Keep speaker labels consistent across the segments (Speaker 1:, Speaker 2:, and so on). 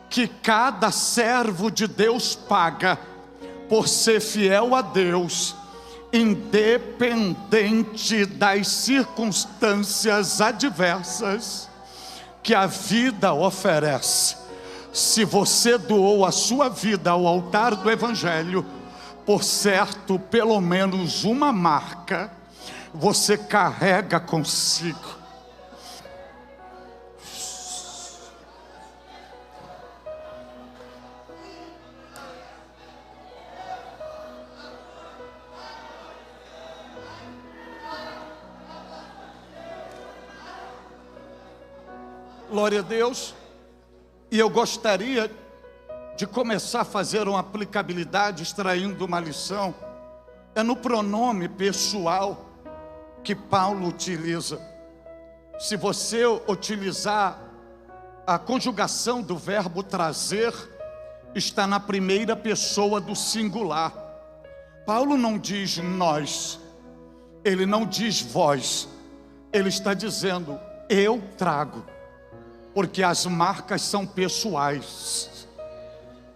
Speaker 1: que cada servo de Deus paga por ser fiel a Deus, independente das circunstâncias adversas que a vida oferece. Se você doou a sua vida ao altar do Evangelho, por certo, pelo menos uma marca você carrega consigo. Glória a Deus. E eu gostaria de começar a fazer uma aplicabilidade, extraindo uma lição. É no pronome pessoal que Paulo utiliza. Se você utilizar a conjugação do verbo trazer, está na primeira pessoa do singular. Paulo não diz nós, ele não diz vós, ele está dizendo eu trago. Porque as marcas são pessoais,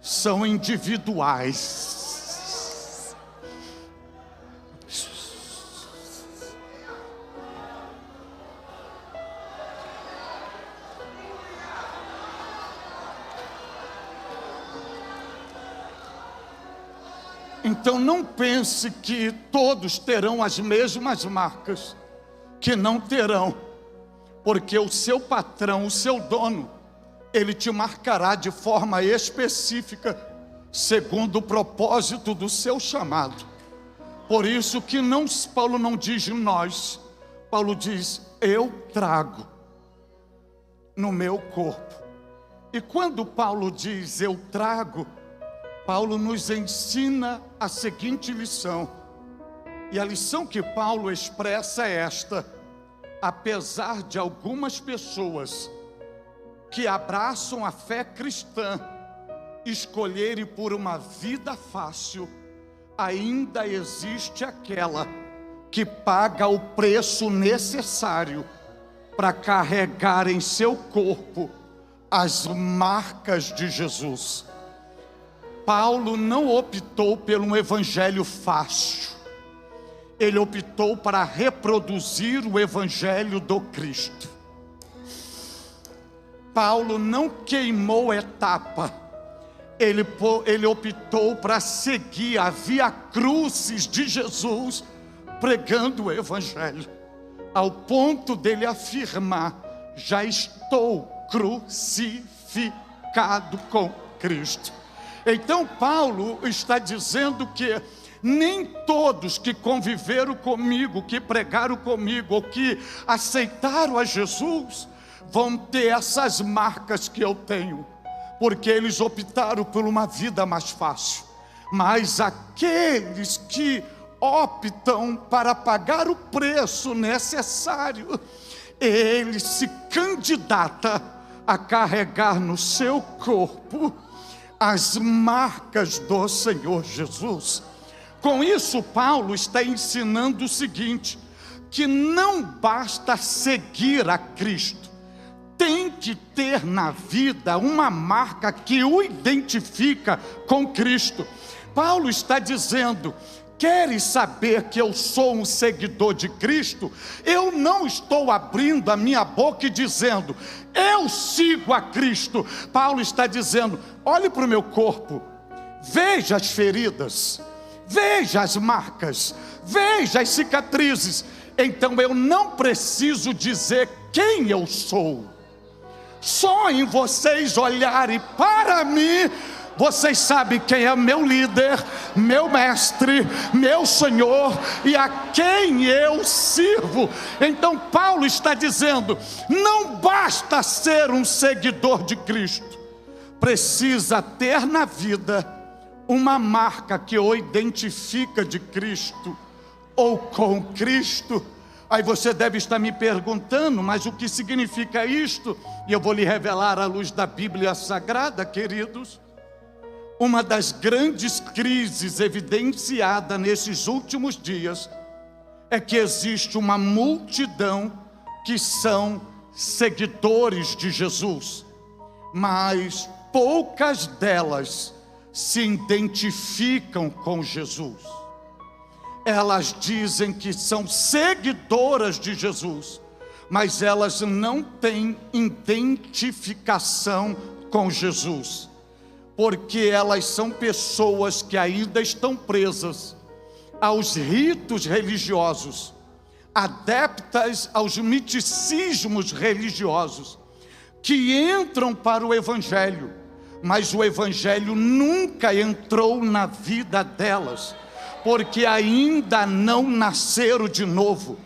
Speaker 1: são individuais. Então não pense que todos terão as mesmas marcas, que não terão. Porque o seu patrão, o seu dono, ele te marcará de forma específica, segundo o propósito do seu chamado. Por isso que Paulo não diz nós, Paulo diz eu trago no meu corpo. E quando Paulo diz eu trago, Paulo nos ensina a seguinte lição. E a lição que Paulo expressa é esta: apesar de algumas pessoas que abraçam a fé cristã escolherem por uma vida fácil, ainda existe aquela que paga o preço necessário para carregar em seu corpo as marcas de Jesus. Paulo não optou por um evangelho fácil. Ele optou para reproduzir o Evangelho do Cristo. Paulo não queimou etapa. Ele optou para seguir a via crucis de Jesus, pregando o Evangelho, ao ponto dele afirmar: já estou crucificado com Cristo. Então Paulo está dizendo que nem todos que conviveram comigo, que pregaram comigo, ou que aceitaram a Jesus, vão ter essas marcas que eu tenho, porque eles optaram por uma vida mais fácil. Mas aqueles que optam para pagar o preço necessário, ele se candidata a carregar no seu corpo as marcas do Senhor Jesus. Com isso, Paulo está ensinando o seguinte: que não basta seguir a Cristo, tem que ter na vida uma marca que o identifica com Cristo. Paulo está dizendo: queres saber que eu sou um seguidor de Cristo? Eu não estou abrindo a minha boca e dizendo eu sigo a Cristo. Paulo está dizendo: olhe para o meu corpo, veja as feridas, veja as marcas, veja as cicatrizes. Então eu não preciso dizer quem eu sou. Só em vocês olharem para mim, vocês sabem quem é meu líder, meu mestre, meu Senhor e a quem eu sirvo. Então Paulo está dizendo: não basta ser um seguidor de Cristo, precisa ter na vida uma marca que o identifica de Cristo ou com Cristo. Aí você deve estar me perguntando: mas o que significa isto? E eu vou lhe revelar à luz da Bíblia Sagrada, queridos. Uma das grandes crises evidenciada nesses últimos dias é que existe uma multidão que são seguidores de Jesus, mas poucas delas se identificam com Jesus. Elas dizem que são seguidoras de Jesus, mas elas não têm identificação com Jesus, porque elas são pessoas que ainda estão presas aos ritos religiosos, adeptas aos misticismos religiosos, que entram para o Evangelho, mas o Evangelho nunca entrou na vida delas, porque ainda não nasceram de novo.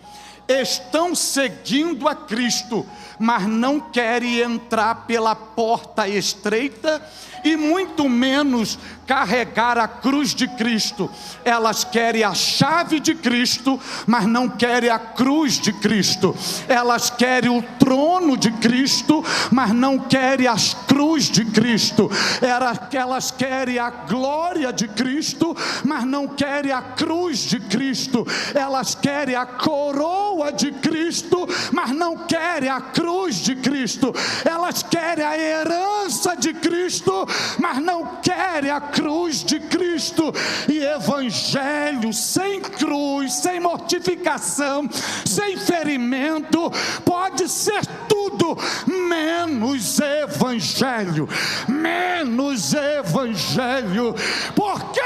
Speaker 1: Estão seguindo a Cristo, mas não querem entrar pela porta estreita e muito menos carregar a cruz de Cristo. Elas querem a chave de Cristo, mas não querem a cruz de Cristo. Elas querem o trono de Cristo, mas não querem a cruz de Cristo. Elas querem a glória de Cristo, mas não querem a cruz de Cristo. Elas querem a coroa de Cristo, mas não querem a cruz de Cristo. Elas querem a herança de Cristo, mas não querem a cruz de Cristo. E evangelho sem cruz, sem mortificação, sem ferimento, pode ser tudo menos evangelho. Menos evangelho. Por quê?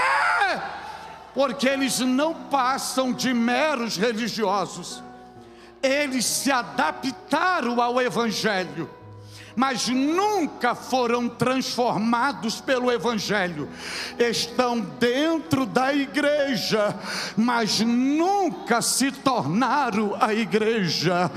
Speaker 1: Porque eles não passam de meros religiosos. Eles se adaptaram ao evangelho, mas nunca foram transformados pelo Evangelho. Estão dentro da igreja, mas nunca se tornaram a igreja.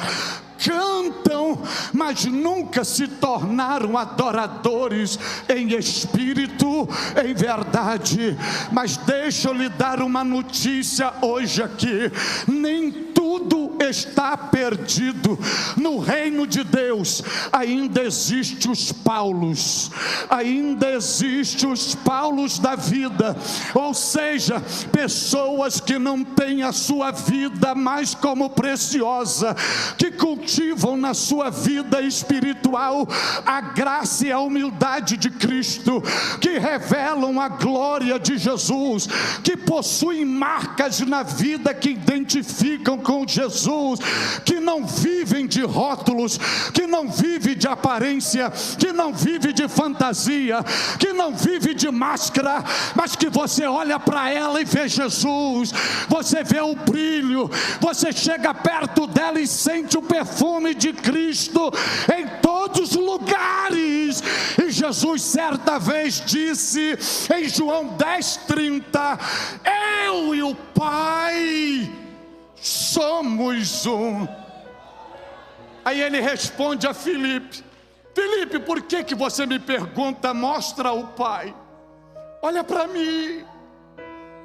Speaker 1: Cantam, mas nunca se tornaram adoradores em espírito, em verdade. Mas deixa eu lhe dar uma notícia hoje aqui: nem tudo está perdido. No reino de Deus ainda existem os Paulos, ainda existem os Paulos da vida, ou seja, pessoas que não têm a sua vida mais como preciosa, que cultivam na sua vida espiritual a graça e a humildade de Cristo, que revelam a glória de Jesus, que possuem marcas na vida que identificam com Jesus, que não vivem de rótulos, que não vivem de aparência, que não vivem de fantasia, que não vivem de máscara, mas que você olha para ela e vê Jesus, você vê o brilho, você chega perto dela e sente o perfume de Cristo em todos os lugares. E Jesus certa vez disse em João 10:30: eu e o Pai somos um. Aí ele responde a Filipe: Filipe, por que você me pergunta, mostra o Pai? Olha para mim,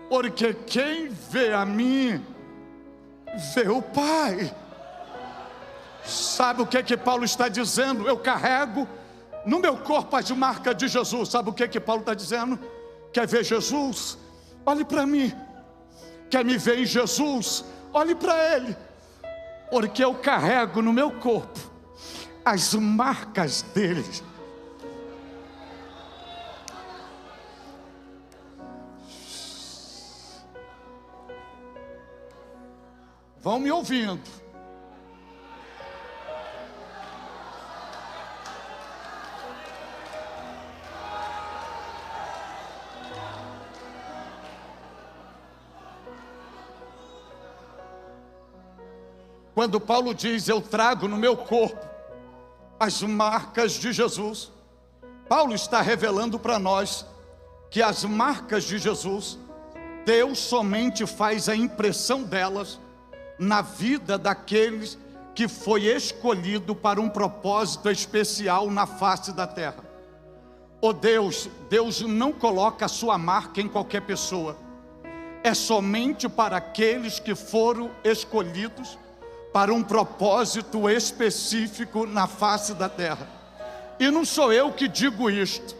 Speaker 1: porque quem vê a mim, vê o Pai. Sabe o que Paulo está dizendo? Eu carrego no meu corpo as marcas de Jesus. Sabe o que Paulo está dizendo? Quer ver Jesus? Olhe para mim. Quer me ver em Jesus? Olhe para Ele. Porque eu carrego no meu corpo as marcas dele. Vão me ouvindo. Quando Paulo diz, eu trago no meu corpo as marcas de Jesus, Paulo está revelando para nós que as marcas de Jesus, Deus somente faz a impressão delas na vida daqueles que foi escolhido para um propósito especial na face da terra. Deus não coloca a sua marca em qualquer pessoa. É somente para aqueles que foram escolhidos para um propósito específico na face da terra. E não sou eu que digo isto,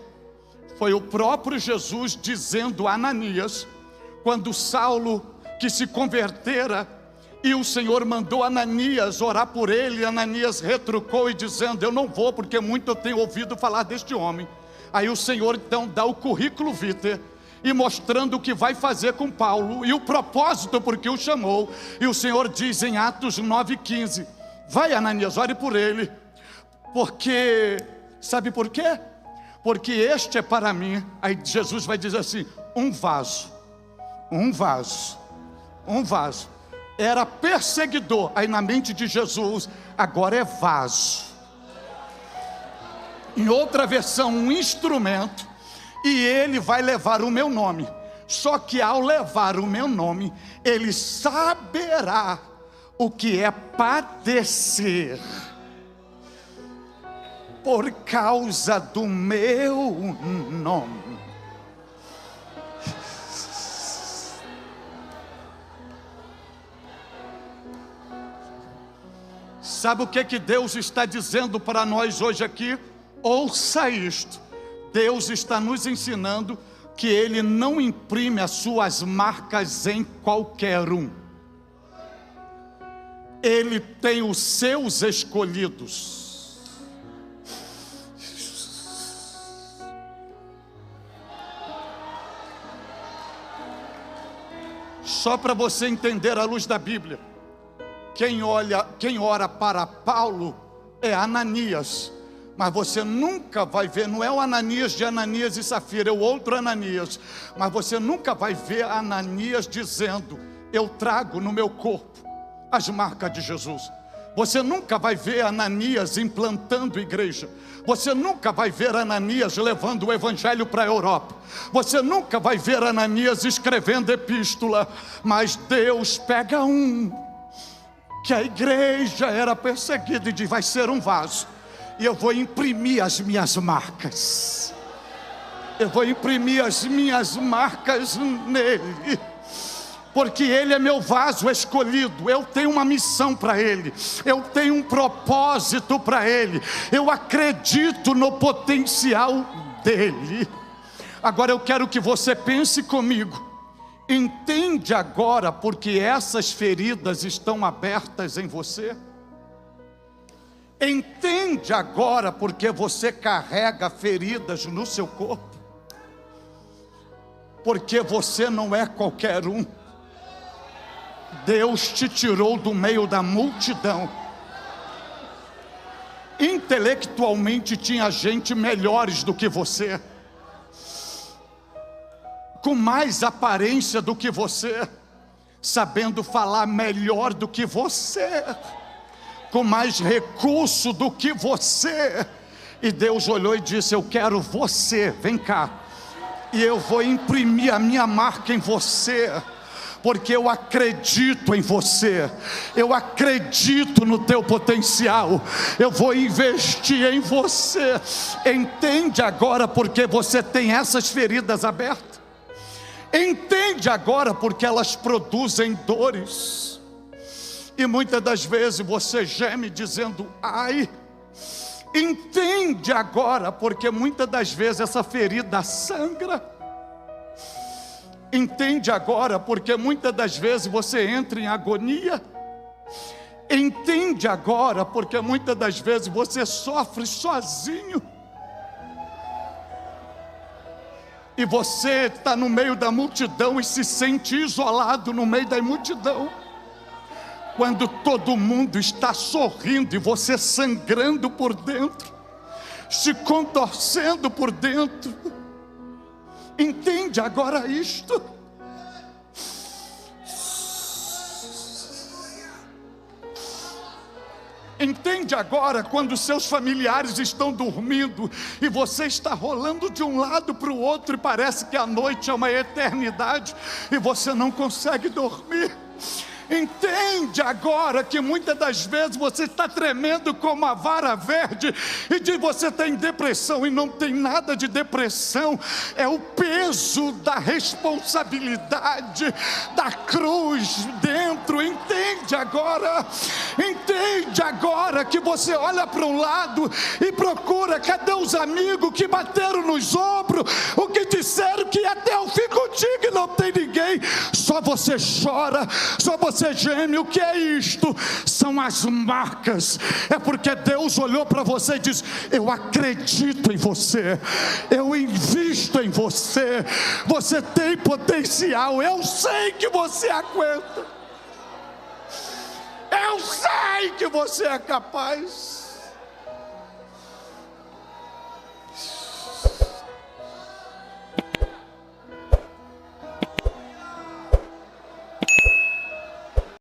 Speaker 1: foi o próprio Jesus dizendo a Ananias, quando Saulo, que se convertera, E o Senhor mandou Ananias orar por ele, e Ananias retrucou e dizendo: eu não vou, porque muito eu tenho ouvido falar deste homem. Aí o Senhor então dá o currículo vitae, e mostrando o que vai fazer com Paulo, e o propósito porque o chamou. E o Senhor diz em Atos 9,15: vai, Ananias, ore por ele, porque, sabe por quê? Porque este é para mim. Aí Jesus vai dizer assim: um vaso. Era perseguidor, aí na mente de Jesus, agora é vaso. Em outra versão, um instrumento, e ele vai levar o meu nome. Só que ao levar o meu nome, ele saberá o que é padecer por causa do meu nome. Sabe o que Deus está dizendo para nós hoje aqui? Ouça isto. Deus está nos ensinando que Ele não imprime as suas marcas em qualquer um. Ele tem os seus escolhidos. Só para você entender à luz da Bíblia, quem ora para Paulo é Ananias, mas você nunca vai ver, não é o Ananias de Ananias e Safira, é o outro Ananias, mas você nunca vai ver Ananias dizendo: eu trago no meu corpo as marcas de Jesus. Você nunca vai ver Ananias implantando igreja. Você nunca vai ver Ananias levando o evangelho para a Europa. Você nunca vai ver Ananias escrevendo epístola. Mas Deus pega que a igreja era perseguida e diz: vai ser um vaso, e eu vou imprimir as minhas marcas. Eu vou imprimir as minhas marcas nele, porque ele é meu vaso escolhido. Eu tenho uma missão para ele, eu tenho um propósito para ele, eu acredito no potencial dele. Agora eu quero que você pense comigo. Entende agora porque essas feridas estão abertas em você? Entende agora porque você carrega feridas no seu corpo? Porque você não é qualquer um. Deus te tirou do meio da multidão. Intelectualmente tinha gente melhores do que você, com mais aparência do que você, sabendo falar melhor do que você, com mais recurso do que você. E Deus olhou e disse: eu quero você, vem cá, e eu vou imprimir a minha marca em você, porque eu acredito em você, eu acredito no teu potencial, eu vou investir em você. Entende agora porque você tem essas feridas abertas? Entende agora porque elas produzem dores? E muitas das vezes você geme dizendo: ai. Entende agora porque muitas das vezes essa ferida sangra? Entende agora porque muitas das vezes você entra em agonia? Entende agora porque muitas das vezes você sofre sozinho? E você está no meio da multidão e se sente isolado no meio da multidão, quando todo mundo está sorrindo e você sangrando por dentro, se contorcendo por dentro. Entende agora isto? Entende agora quando seus familiares estão dormindo e você está rolando de um lado para o outro e parece que a noite é uma eternidade e você não consegue dormir? Entende agora que muitas das vezes você está tremendo como a vara verde e de você está em depressão, e não tem nada de depressão, é o peso da responsabilidade da cruz dentro. Entende agora? Entende agora que você olha para um lado e procura: cadê os amigos que bateram nos ombros, o que disseram que até eu fico contigo, e não tem ninguém? Só só você chora, só você geme. O que é isto? São as marcas. É porque Deus olhou para você e disse: eu acredito em você, eu invisto em você, você tem potencial, eu sei que você aguenta, eu sei que você é capaz.